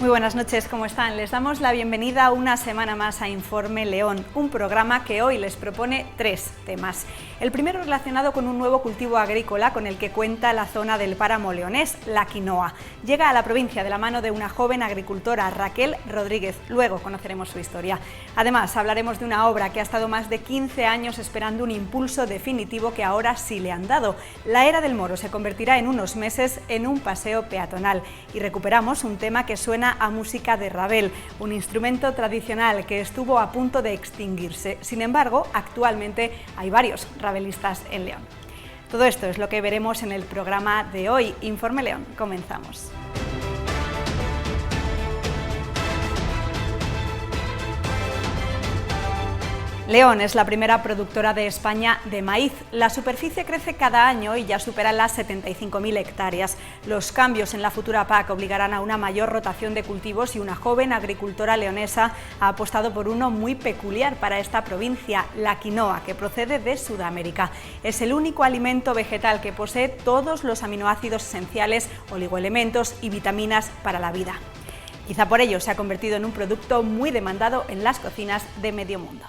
Muy buenas noches, ¿cómo están? Les damos la bienvenida una semana más a Informe León, un programa que hoy les propone 3 temas. El primero relacionado con un nuevo cultivo agrícola con el que cuenta la zona del páramo leonés, la quinoa. Llega a la provincia de la mano de una joven agricultora, Raquel Rodríguez. Luego conoceremos su historia. Además, hablaremos de una obra que ha estado más de 15 años esperando un impulso definitivo que ahora sí le han dado. La Era del Moro se convertirá en unos meses en un paseo peatonal. Y recuperamos un tema que suena a música de Ravel, un instrumento tradicional que estuvo a punto de extinguirse. Sin embargo, actualmente hay varios ravelistas en León. Todo esto es lo que veremos en el programa de hoy. Informe León, comenzamos. León es la primera productora de España de maíz. La superficie crece cada año y ya supera las 75.000 hectáreas. Los cambios en la futura PAC obligarán a una mayor rotación de cultivos y una joven agricultora leonesa ha apostado por uno muy peculiar para esta provincia, la quinoa, que procede de Sudamérica. Es el único alimento vegetal que posee todos los aminoácidos esenciales, oligoelementos y vitaminas para la vida. Quizá por ello se ha convertido en un producto muy demandado en las cocinas de medio mundo.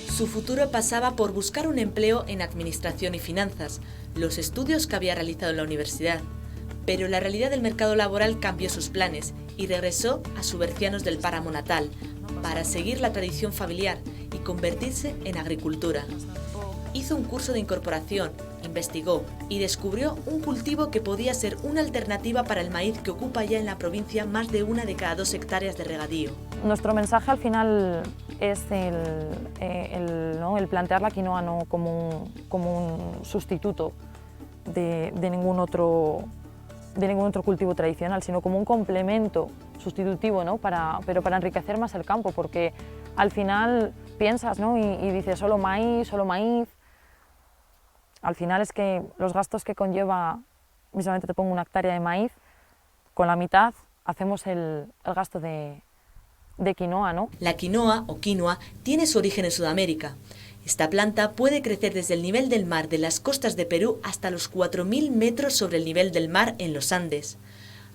Su futuro pasaba por buscar un empleo en Administración y Finanzas, los estudios que había realizado en la universidad. Pero la realidad del mercado laboral cambió sus planes y regresó a su Bercianos del páramo natal para seguir la tradición familiar y convertirse en agricultura. Hizo un curso de incorporación, investigó y descubrió un cultivo que podía ser una alternativa para el maíz que ocupa ya en la provincia más de 1 de cada 2 hectáreas de regadío. Nuestro mensaje al final es el plantear la quinoa no como un sustituto de ningún otro cultivo tradicional, sino como un complemento sustitutivo, ¿no? pero para enriquecer más el campo, porque al final piensas, ¿no? y dices solo maíz. Al final es que los gastos que conlleva, mismamente te pongo 1 hectárea de maíz, con la mitad hacemos el gasto de quinoa, ¿no? La quinoa o quinoa tiene su origen en Sudamérica. Esta planta puede crecer desde el nivel del mar de las costas de Perú hasta los 4.000 metros sobre el nivel del mar en los Andes.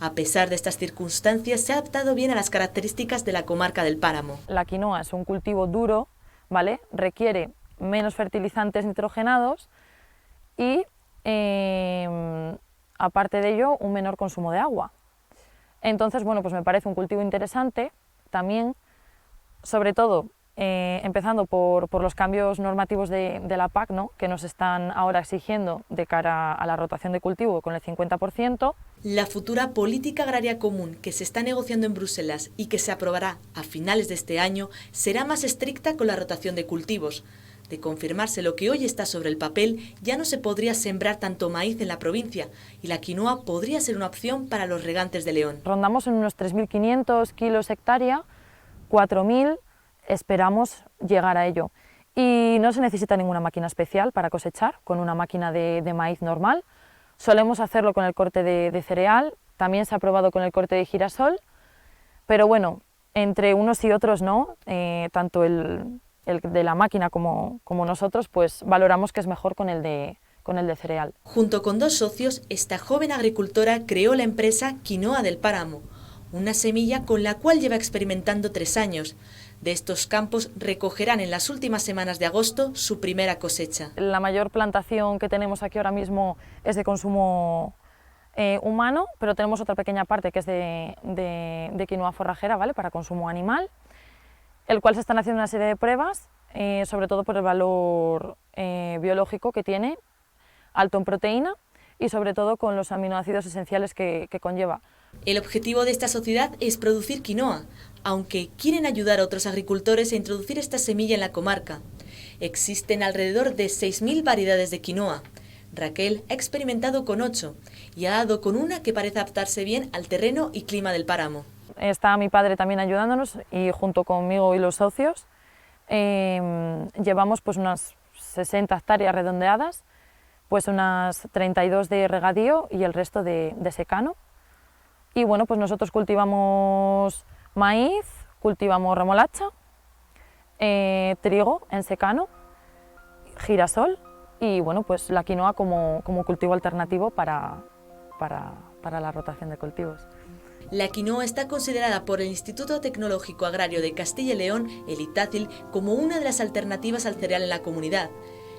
A pesar de estas circunstancias, se ha adaptado bien a las características de la comarca del páramo. La quinoa es un cultivo duro, ¿vale? Requiere menos fertilizantes nitrogenados y, aparte de ello, un menor consumo de agua. Entonces, bueno, pues me parece un cultivo interesante también, sobre todo empezando por los cambios normativos de la PAC, ¿no? que nos están ahora exigiendo de cara a la rotación de cultivo con el 50%. La futura política agraria común que se está negociando en Bruselas y que se aprobará a finales de este año será más estricta con la rotación de cultivos. De confirmarse lo que hoy está sobre el papel, ya no se podría sembrar tanto maíz en la provincia y la quinoa podría ser una opción para los regantes de León. Rondamos en unos 3.500 kilos hectárea, 4.000 esperamos llegar a ello. Y no se necesita ninguna máquina especial para cosechar, con una máquina de maíz normal. Solemos hacerlo con el corte de cereal, también se ha probado con el corte de girasol, pero bueno, entre unos y otros no, tanto el de la máquina como nosotros, pues valoramos que es mejor con el de cereal. Junto con 2 socios, esta joven agricultora creó la empresa Quinoa del Páramo, una semilla con la cual lleva experimentando 3 años. De estos campos recogerán en las últimas semanas de agosto su primera cosecha. La mayor plantación que tenemos aquí ahora mismo es de consumo humano, pero tenemos otra pequeña parte que es de quinoa forrajera, ¿vale? Para consumo animal, el cual se están haciendo una serie de pruebas, sobre todo por el valor biológico que tiene, alto en proteína y sobre todo con los aminoácidos esenciales que conlleva. El objetivo de esta sociedad es producir quinoa, aunque quieren ayudar a otros agricultores a introducir esta semilla en la comarca. Existen alrededor de 6.000 variedades de quinoa. Raquel ha experimentado con 8 y ha dado con una que parece adaptarse bien al terreno y clima del páramo. Está mi padre también ayudándonos y junto conmigo y los socios llevamos pues unas 60 hectáreas redondeadas, pues unas 32 de regadío y el resto de secano. Y bueno, pues nosotros cultivamos maíz, cultivamos remolacha, trigo en secano, girasol y bueno, pues la quinoa como cultivo alternativo para la rotación de cultivos. La quinoa está considerada por el Instituto Tecnológico Agrario de Castilla y León, el ITACIL, como una de las alternativas al cereal en la comunidad.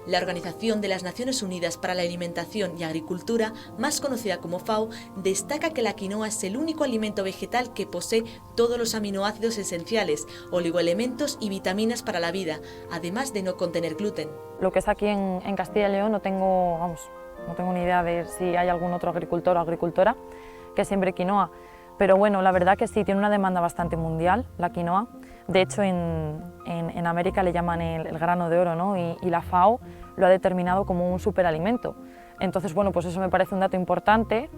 La Organización de las Naciones Unidas para la Alimentación y Agricultura, más conocida como FAO, destaca que la quinoa es el único alimento vegetal que posee todos los aminoácidos esenciales, oligoelementos y vitaminas para la vida, además de no contener gluten. Lo que es aquí en Castilla y León no tengo ni idea de si hay algún otro agricultor o agricultora que siembre quinoa, pero bueno, la verdad que sí, tiene una demanda bastante mundial la quinoa. De hecho, en América le llaman el grano de oro, ¿no? Y la FAO lo ha determinado como un superalimento. Entonces, bueno, pues eso me parece un dato importante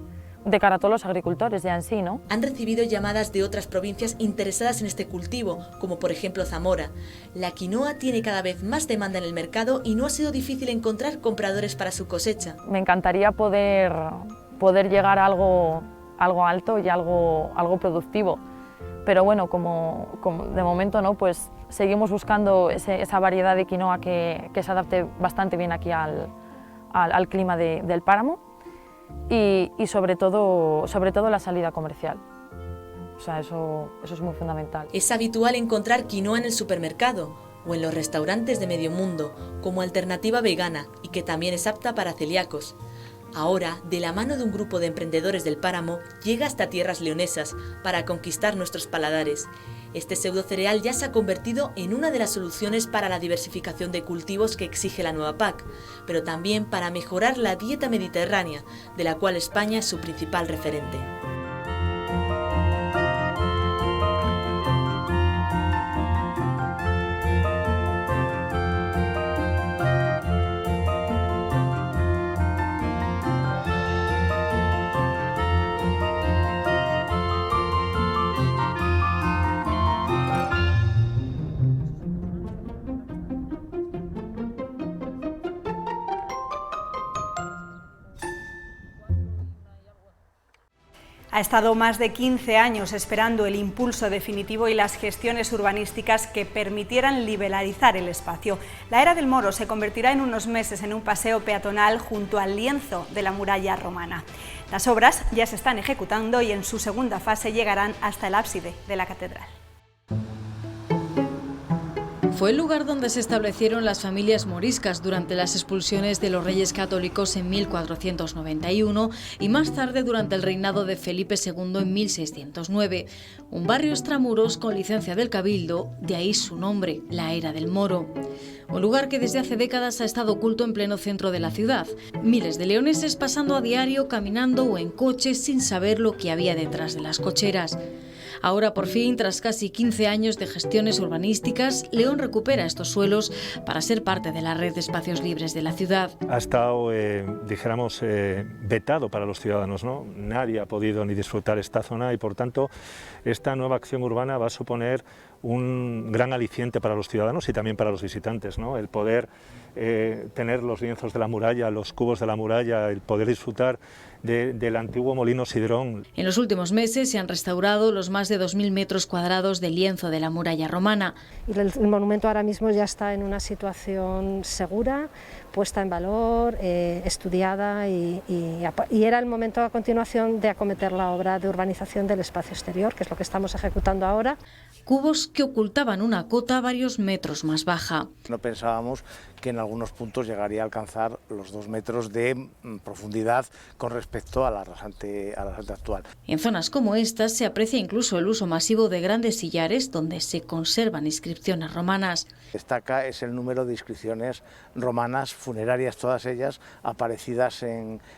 de cara a todos los agricultores ya en sí, ¿no? Han recibido llamadas de otras provincias interesadas en este cultivo, como por ejemplo Zamora. La quinoa tiene cada vez más demanda en el mercado y no ha sido difícil encontrar compradores para su cosecha. Me encantaría poder llegar a algo alto y algo productivo. Pero bueno, como de momento no, pues seguimos buscando esa variedad de quinoa que se adapte bastante bien aquí al clima del páramo y sobre todo la salida comercial. O sea, eso es muy fundamental. Es habitual encontrar quinoa en el supermercado o en los restaurantes de medio mundo como alternativa vegana y que también es apta para celíacos. Ahora, de la mano de un grupo de emprendedores del páramo, llega hasta tierras leonesas para conquistar nuestros paladares. Este pseudocereal ya se ha convertido en una de las soluciones para la diversificación de cultivos que exige la nueva PAC, pero también para mejorar la dieta mediterránea, de la cual España es su principal referente. Ha estado más de 15 años esperando el impulso definitivo y las gestiones urbanísticas que permitieran liberalizar el espacio. La Era del Moro se convertirá en unos meses en un paseo peatonal junto al lienzo de la muralla romana. Las obras ya se están ejecutando y en su segunda fase llegarán hasta el ábside de la catedral. Fue el lugar donde se establecieron las familias moriscas durante las expulsiones de los reyes católicos en 1491 y más tarde durante el reinado de Felipe II en 1609. Un barrio extramuros con licencia del Cabildo, de ahí su nombre, la Era del Moro. Un lugar que desde hace décadas ha estado oculto en pleno centro de la ciudad. Miles de leoneses pasando a diario, caminando o en coche sin saber lo que había detrás de las cocheras. Ahora, por fin, tras casi 15 años de gestiones urbanísticas, León recupera estos suelos para ser parte de la red de espacios libres de la ciudad. Ha estado, vetado para los ciudadanos, ¿no? Nadie ha podido ni disfrutar esta zona y, por tanto, esta nueva acción urbana va a suponer un gran aliciente para los ciudadanos y también para los visitantes, ¿no? El poder tener los lienzos de la muralla, los cubos de la muralla, el poder disfrutar del antiguo molino Sidrón. En los últimos meses se han restaurado los más de 2.000 metros cuadrados de lienzo de la muralla romana. El monumento ahora mismo ya está en una situación segura, puesta en valor, estudiada y era el momento a continuación de acometer la obra de urbanización del espacio exterior, que es lo que estamos ejecutando ahora. Cubos que ocultaban una cota varios metros más baja. No pensábamos que en algunos puntos llegaría a alcanzar los 2 metros de profundidad con respecto a la rasante actual. En zonas como estas se aprecia incluso el uso masivo de grandes sillares donde se conservan inscripciones romanas. Destaca es el número de inscripciones romanas funerarias, todas ellas aparecidas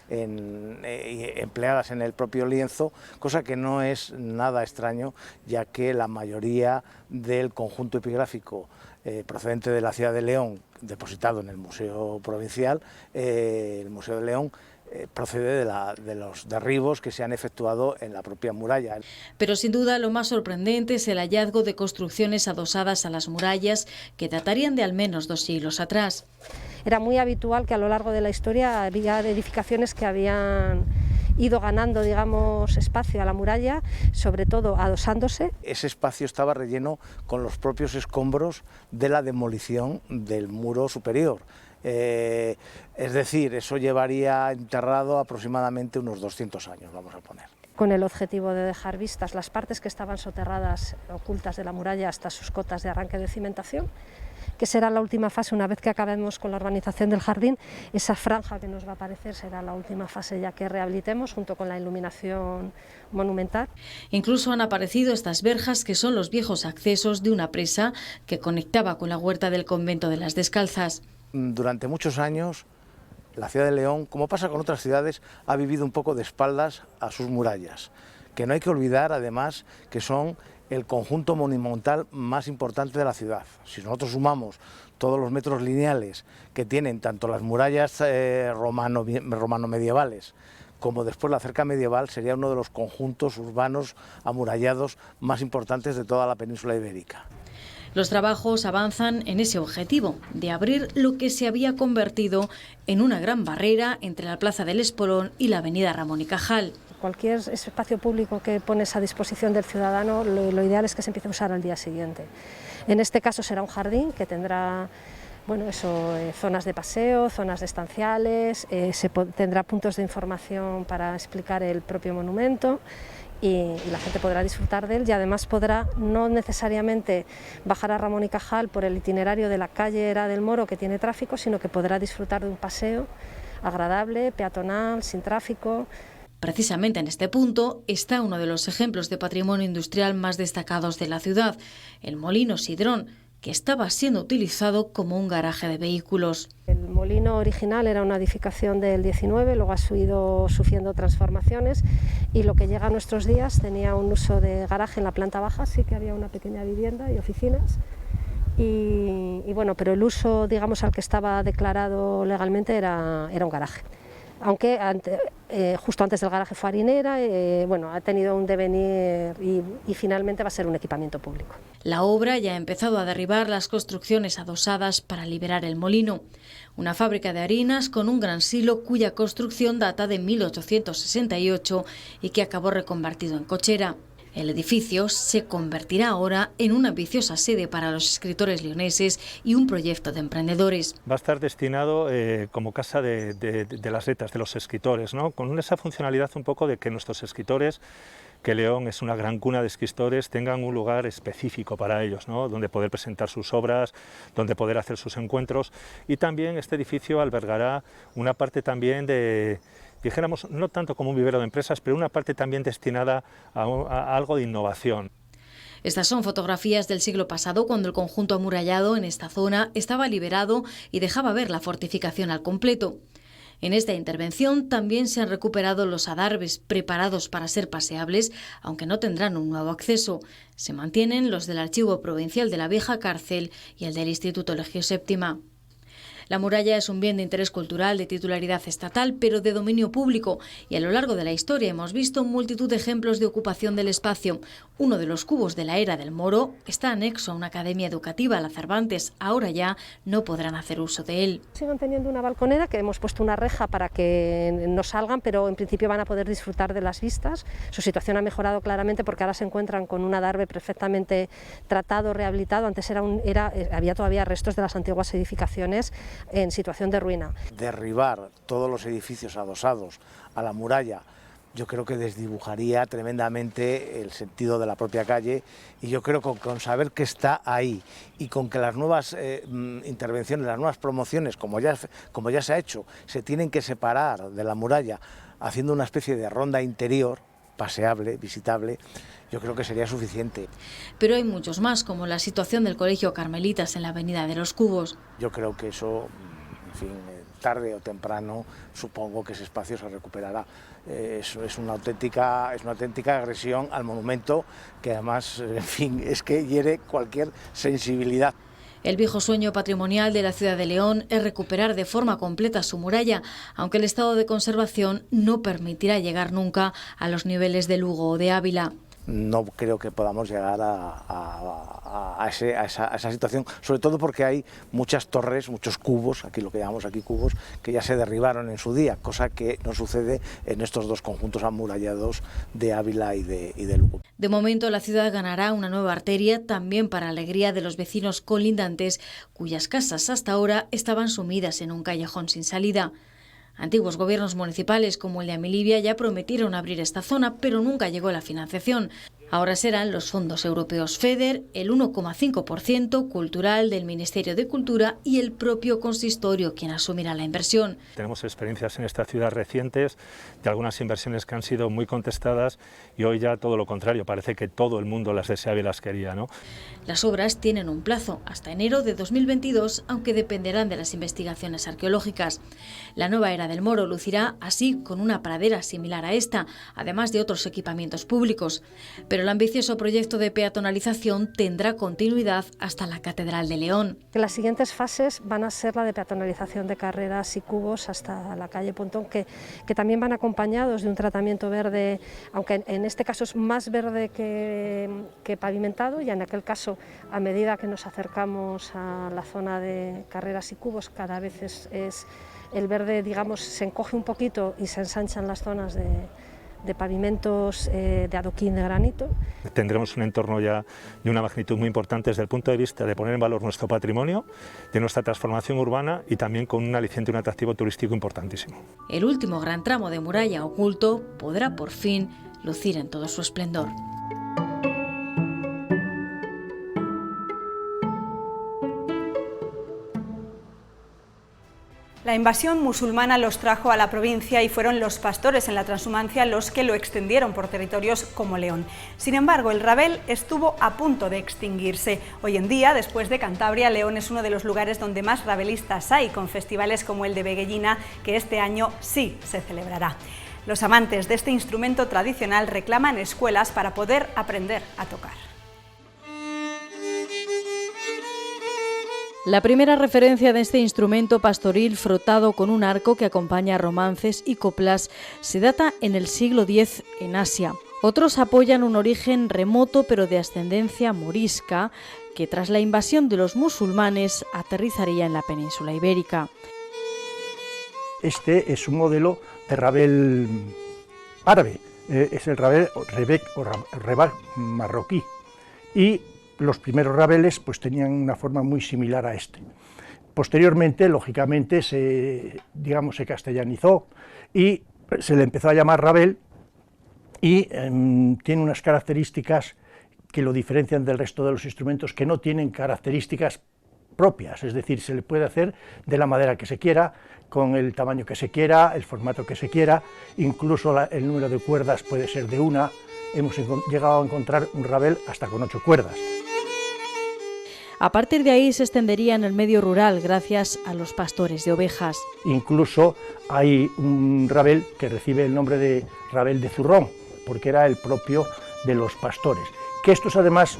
empleadas en el propio lienzo, cosa que no es nada extraño, ya que la mayoría del conjunto epigráfico procedente de la ciudad de León, depositado en el Museo Provincial, el Museo de León, procede de los derribos que se han efectuado en la propia muralla. Pero sin duda lo más sorprendente es el hallazgo de construcciones adosadas a las murallas que datarían de al menos 2 siglos atrás. Era muy habitual que a lo largo de la historia había edificaciones que habían ido ganando, digamos, espacio a la muralla, sobre todo adosándose. Ese espacio estaba relleno con los propios escombros de la demolición del muro superior. Es decir, eso llevaría enterrado aproximadamente unos 200 años, vamos a poner. Con el objetivo de dejar vistas las partes que estaban soterradas, ocultas de la muralla, hasta sus cotas de arranque de cimentación, que será la última fase. Una vez que acabemos con la urbanización del jardín, esa franja que nos va a aparecer será la última fase ya que rehabilitemos, junto con la iluminación monumental. Incluso han aparecido estas verjas, que son los viejos accesos de una presa que conectaba con la huerta del convento de las Descalzas. Durante muchos años, la ciudad de León, como pasa con otras ciudades, ha vivido un poco de espaldas a sus murallas, que no hay que olvidar, además, que son el conjunto monumental más importante de la ciudad. Si nosotros sumamos todos los metros lineales que tienen tanto las murallas romano-medievales como después la cerca medieval, sería uno de los conjuntos urbanos amurallados más importantes de toda la península ibérica. Los trabajos avanzan en ese objetivo de abrir lo que se había convertido en una gran barrera entre la Plaza del Espolón y la avenida Ramón y Cajal. Cualquier espacio público que pones a disposición del ciudadano, lo ideal es que se empiece a usar al día siguiente. En este caso será un jardín que tendrá zonas de paseo, zonas estanciales, tendrá puntos de información para explicar el propio monumento y la gente podrá disfrutar de él, y además podrá no necesariamente bajar a Ramón y Cajal por el itinerario de la calle Era del Moro, que tiene tráfico, sino que podrá disfrutar de un paseo agradable, peatonal, sin tráfico. Precisamente en este punto está uno de los ejemplos de patrimonio industrial más destacados de la ciudad, el Molino Sidrón, que estaba siendo utilizado como un garaje de vehículos. El molino original era una edificación del 19, luego ha ido sufriendo transformaciones, y lo que llega a nuestros días tenía un uso de garaje en la planta baja, sí que había una pequeña vivienda y oficinas, pero el uso, digamos, al que estaba declarado legalmente era un garaje. Aunque justo antes del garaje fue harinera, ha tenido un devenir y finalmente va a ser un equipamiento público. La obra ya ha empezado a derribar las construcciones adosadas para liberar el molino. Una fábrica de harinas con un gran silo cuya construcción data de 1868 y que acabó reconvertido en cochera. El edificio se convertirá ahora en una ambiciosa sede para los escritores leoneses y un proyecto de emprendedores. Va a estar destinado como casa de las letras, de los escritores, ¿no? Con esa funcionalidad un poco de que nuestros escritores, que León es una gran cuna de escritores, tengan un lugar específico para ellos, ¿no? Donde poder presentar sus obras, donde poder hacer sus encuentros, y también este edificio albergará una parte también dijéramos, no tanto como un vivero de empresas, pero una parte también destinada a algo de innovación. Estas son fotografías del siglo pasado, cuando el conjunto amurallado en esta zona estaba liberado y dejaba ver la fortificación al completo. En esta intervención también se han recuperado los adarves preparados para ser paseables, aunque no tendrán un nuevo acceso. Se mantienen los del Archivo Provincial de la Vieja Cárcel y el del Instituto Legio Séptima. La muralla es un bien de interés cultural de titularidad estatal, pero de dominio público, y a lo largo de la historia hemos visto multitud de ejemplos de ocupación del espacio. Uno de los cubos de la Era del Moro está anexo a una academia educativa, la Cervantes. Ahora ya no podrán hacer uso de él. Siguen teniendo una balconera, que hemos puesto una reja para que no salgan, pero en principio van a poder disfrutar de las vistas. Su situación ha mejorado claramente porque ahora se encuentran con un adarve perfectamente tratado, rehabilitado. Antes había todavía restos de las antiguas edificaciones en situación de ruina. Derribar todos los edificios adosados a la muralla, yo creo que desdibujaría tremendamente el sentido de la propia calle, y yo creo que con saber que está ahí y con que las nuevas intervenciones, las nuevas promociones, como ya se ha hecho, se tienen que separar de la muralla haciendo una especie de ronda interior, paseable, visitable, yo creo que sería suficiente. Pero hay muchos más, como la situación del Colegio Carmelitas en la Avenida de los Cubos. Yo creo que eso, en fin, tarde o temprano, supongo que ese espacio se recuperará. Eso es una auténtica agresión al monumento, que además, en fin, es que hiere cualquier sensibilidad. El viejo sueño patrimonial de la ciudad de León es recuperar de forma completa su muralla, aunque el estado de conservación no permitirá llegar nunca a los niveles de Lugo o de Ávila. no creo que podamos llegar a esa situación, sobre todo porque hay muchas torres, muchos cubos, aquí lo que llamamos aquí cubos, que ya se derribaron en su día, cosa que no sucede en estos dos conjuntos amurallados de Ávila y de Lugo. De momento la ciudad ganará una nueva arteria, también para alegría de los vecinos colindantes, cuyas casas hasta ahora estaban sumidas en un callejón sin salida. Antiguos gobiernos municipales como el de Amilibia ya prometieron abrir esta zona, pero nunca llegó la financiación. Ahora serán los fondos europeos FEDER, el 1,5% cultural del Ministerio de Cultura y el propio consistorio quien asumirá la inversión. Tenemos experiencias en esta ciudad recientes de algunas inversiones que han sido muy contestadas y hoy ya todo lo contrario, parece que todo el mundo las deseaba y las quería, ¿no? Las obras tienen un plazo, hasta enero de 2022, aunque dependerán de las investigaciones arqueológicas. La nueva era del Moro lucirá así con una pradera similar a esta, además de otros equipamientos públicos. Pero el ambicioso proyecto de peatonalización tendrá continuidad hasta la Catedral de León. Las siguientes fases van a ser la de peatonalización de carreras y cubos hasta la calle Pontón, que también van acompañados de un tratamiento verde, aunque en este caso es más verde que pavimentado, y en aquel caso, a medida que nos acercamos a la zona de carreras y cubos, cada vez es el verde, digamos, se encoge un poquito y se ensanchan las zonas de pavimentos de adoquín de granito. Tendremos un entorno ya de una magnitud muy importante desde el punto de vista de poner en valor nuestro patrimonio, de nuestra transformación urbana y también con un aliciente y un atractivo turístico importantísimo. El último gran tramo de muralla oculto podrá por fin lucir en todo su esplendor. La invasión musulmana los trajo a la provincia y fueron los pastores en la Transhumancia los que lo extendieron por territorios como León. Sin embargo, el rabel estuvo a punto de extinguirse. Hoy en día, después de Cantabria, León es uno de los lugares donde más rabelistas hay, con festivales como el de Beguellina, que este año sí se celebrará. Los amantes de este instrumento tradicional reclaman escuelas para poder aprender a tocar. La primera referencia de este instrumento pastoril frotado con un arco que acompaña romances y coplas se data en el siglo X en Asia. Otros apoyan un origen remoto pero de ascendencia morisca que tras la invasión de los musulmanes aterrizaría en la península ibérica. Este es un modelo de rabel árabe, es el rabel rebek o rebak marroquí, y los primeros rabeles pues tenían una forma muy similar a este. Posteriormente, lógicamente, se castellanizó y se le empezó a llamar rabel y tiene unas características que lo diferencian del resto de los instrumentos, que no tienen características propias, es decir, se le puede hacer de la madera que se quiera, con el tamaño que se quiera, el formato que se quiera, incluso el número de cuerdas puede ser de una. Hemos llegado a encontrar un rabel hasta con 8 cuerdas. A partir de ahí se extendería en el medio rural gracias a los pastores de ovejas. Incluso hay un rabel que recibe el nombre de rabel de zurrón, porque era el propio de los pastores. Que estos además,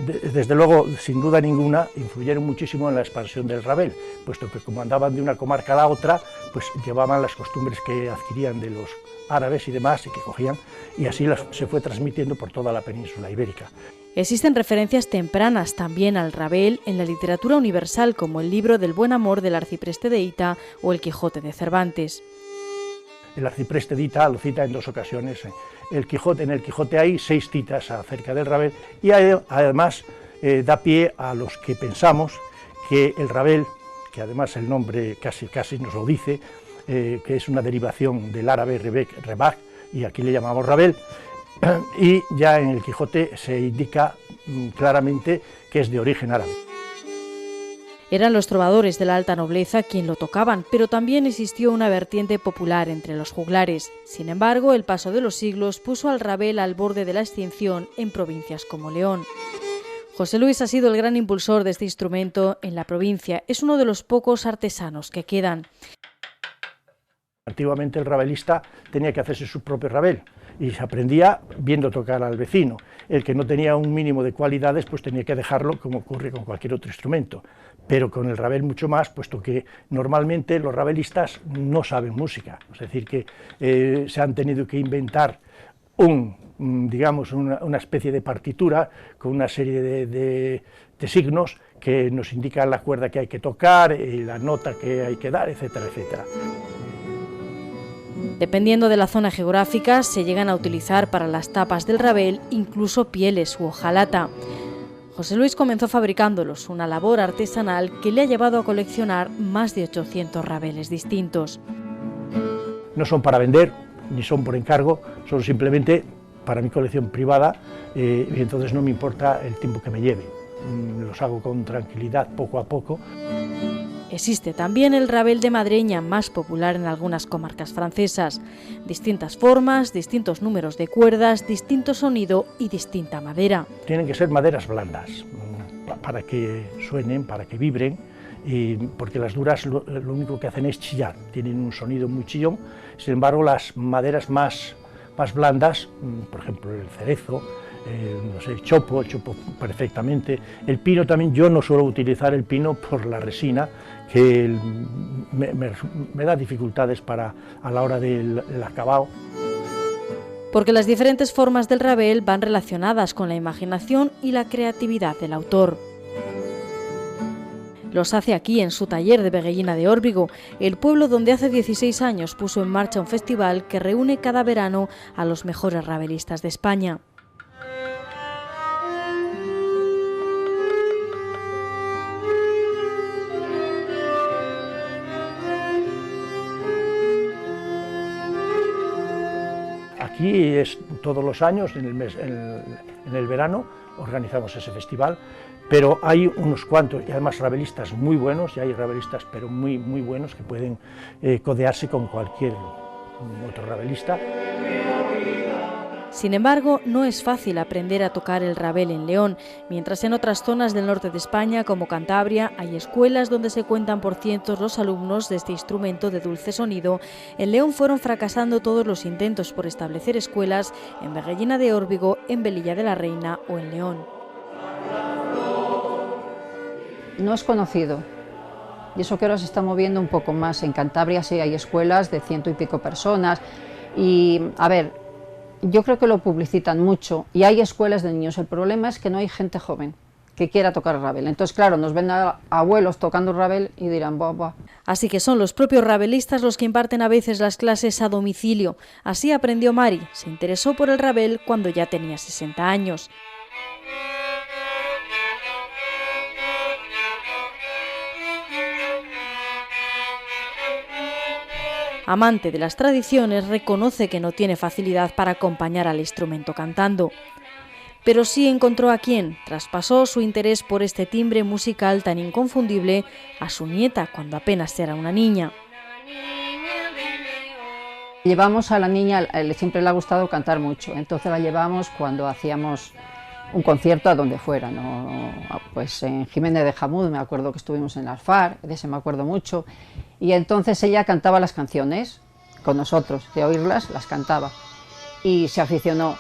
desde luego, sin duda ninguna, influyeron muchísimo en la expansión del rabel, puesto que como andaban de una comarca a la otra, pues llevaban las costumbres que adquirían de los árabes y demás, y que cogían, y así se fue transmitiendo por toda la península ibérica. Existen referencias tempranas también al rabel en la literatura universal, como el libro del Buen Amor del Arcipreste de Hita o el Quijote de Cervantes. El Arcipreste de Hita lo cita en 2 ocasiones. En el Quijote hay 6 citas acerca del rabel, y además da pie a los que pensamos que el rabel, que además el nombre casi nos lo dice, que es una derivación del árabe rebak, y aquí le llamamos rabel, y ya en el Quijote se indica claramente que es de origen árabe. Eran los trovadores de la alta nobleza quien lo tocaban, pero también existió una vertiente popular entre los juglares. Sin embargo, el paso de los siglos puso al rabel al borde de la extinción en provincias como León. José Luis ha sido el gran impulsor de este instrumento en la provincia. Es uno de los pocos artesanos que quedan. Antiguamente el rabelista tenía que hacerse su propio rabel y se aprendía viendo tocar al vecino. El que no tenía un mínimo de cualidades pues tenía que dejarlo, como ocurre con cualquier otro instrumento, pero con el rabel mucho más, puesto que normalmente los rabelistas no saben música, es decir, que se han tenido que inventar digamos, una especie de partitura con una serie de signos que nos indican la cuerda que hay que tocar, la nota que hay que dar, etcétera, etcétera. Dependiendo de la zona geográfica, se llegan a utilizar para las tapas del rabel incluso pieles u hojalata. José Luis comenzó fabricándolos, una labor artesanal que le ha llevado a coleccionar más de 800 rabeles distintos. No son para vender, ni son por encargo, son simplemente para mi colección privada, y entonces no me importa el tiempo que me lleve. Los hago con tranquilidad, poco a poco. Existe también el rabel de madreña, más popular en algunas comarcas francesas. Distintas formas, distintos números de cuerdas, distinto sonido y distinta madera. Tienen que ser maderas blandas, para que suenen, para que vibren, porque las duras lo único que hacen es chillar, tienen un sonido muy chillón. Sin embargo, las maderas más blandas, por ejemplo el cerezo, no sé, el chopo perfectamente. El pino también, yo no suelo utilizar el pino por la resina, que me da dificultades a la hora del acabado. Porque las diferentes formas del rabel van relacionadas con la imaginación y la creatividad del autor. Los hace aquí, en su taller de Veguellina de Órbigo, el pueblo donde hace 16 años puso en marcha un festival que reúne cada verano a los mejores rabelistas de España. Aquí es todos los años, en el verano, organizamos ese festival, pero hay unos cuantos, y además rabelistas muy buenos, y hay rabelistas pero muy buenos que pueden codearse con cualquier otro rabelista. Sin embargo, no es fácil aprender a tocar el rabel en León, mientras en otras zonas del norte de España, como Cantabria, hay escuelas donde se cuentan por cientos los alumnos de este instrumento de dulce sonido. En León fueron fracasando todos los intentos por establecer escuelas en Veguellina de Órbigo, en Velilla de la Reina o en León. No es conocido, y eso que ahora se está moviendo un poco más. En Cantabria sí hay escuelas de 100 y pico personas, y a ver, yo creo que lo publicitan mucho y hay escuelas de niños. El problema es que no hay gente joven que quiera tocar rabel. Entonces, claro, nos ven a abuelos tocando rabel y dirán, buah. Así que son los propios rabelistas los que imparten a veces las clases a domicilio. Así aprendió Mari. Se interesó por el rabel cuando ya tenía 60 años. Amante de las tradiciones, reconoce que no tiene facilidad para acompañar al instrumento cantando. Pero sí encontró a quien traspasó su interés por este timbre musical tan inconfundible a su nieta cuando apenas era una niña. Llevamos a la niña, siempre le ha gustado cantar mucho, entonces la llevamos cuando hacíamos un concierto a donde fuera, ¿no? Pues en Jiménez de Jamud, me acuerdo que estuvimos en Alfar, de ese me acuerdo mucho, y entonces ella cantaba las canciones con nosotros, de oírlas, las cantaba, y se aficionó.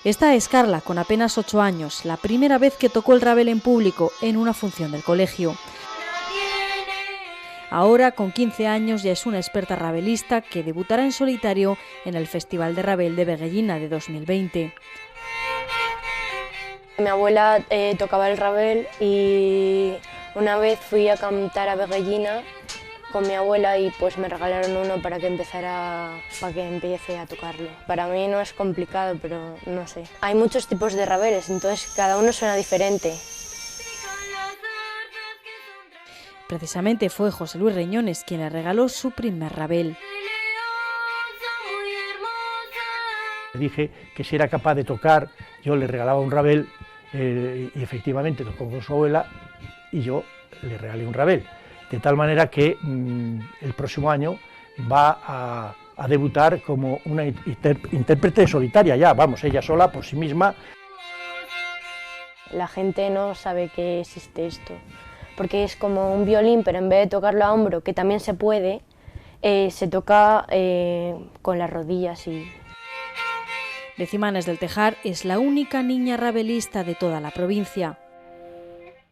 Esta es Carla, con apenas 8 años, la primera vez que tocó el rabel en público en una función del colegio. Ahora, con 15 años, ya es una experta rabelista que debutará en solitario en el Festival de Rabel de Veguellina de 2020. Mi abuela tocaba el rabel y una vez fui a cantar a Veguellina con mi abuela y pues me regalaron uno para que empiece a tocarlo. Para mí no es complicado, pero no sé. Hay muchos tipos de rabeles, entonces cada uno suena diferente. Precisamente fue José Luis Reñones quien le regaló su primer rabel. Le dije que si era capaz de tocar, yo le regalaba un rabel, y efectivamente tocó con su abuela y yo le regalé un rabel. De tal manera que el próximo año va a debutar como una intérprete solitaria ya, vamos, ella sola por sí misma. La gente no sabe que existe esto, porque es como un violín, pero en vez de tocarlo a hombro, que también se puede, se toca con las rodillas y... Decimanes del Tejar es la única niña rabelista de toda la provincia.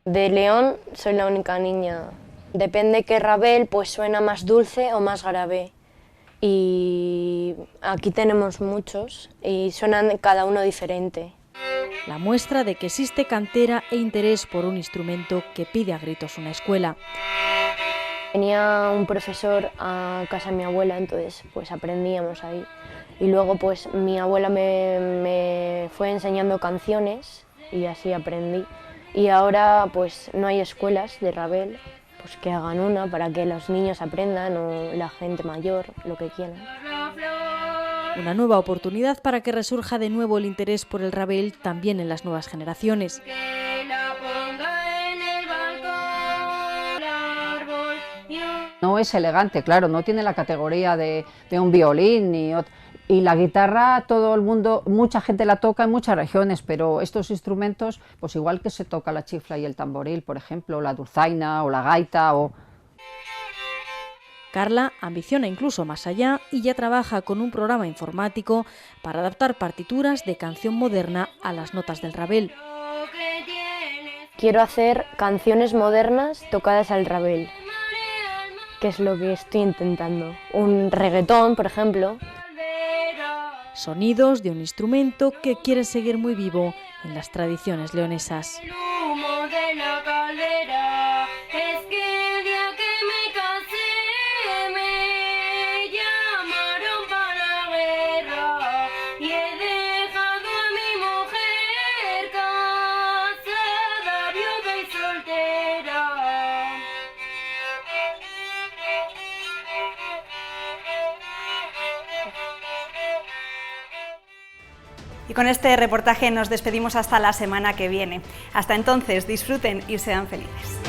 De León soy la única niña. Depende qué rabel, pues suena más dulce o más grave. Y aquí tenemos muchos y suenan cada uno diferente. La muestra de que existe cantera e interés por un instrumento que pide a gritos una escuela. Venía un profesor a casa de mi abuela, entonces pues aprendíamos ahí. Y luego pues mi abuela me fue enseñando canciones y así aprendí. Y ahora pues no hay escuelas de rabel, pues que hagan una para que los niños aprendan o la gente mayor, lo que quieran. Una nueva oportunidad para que resurja de nuevo el interés por el rabel también en las nuevas generaciones. No es elegante, claro, no tiene la categoría de un violín y la guitarra todo el mundo, mucha gente la toca en muchas regiones, pero estos instrumentos, pues igual que se toca la chifla y el tamboril, por ejemplo, la dulzaina o la gaita o... Carla ambiciona incluso más allá y ya trabaja con un programa informático para adaptar partituras de canción moderna a las notas del rabel. Quiero hacer canciones modernas tocadas al rabel, que es lo que estoy intentando. Un reggaetón, por ejemplo. Sonidos de un instrumento que quiere seguir muy vivo en las tradiciones leonesas. Y con este reportaje nos despedimos hasta la semana que viene. Hasta entonces, disfruten y sean felices.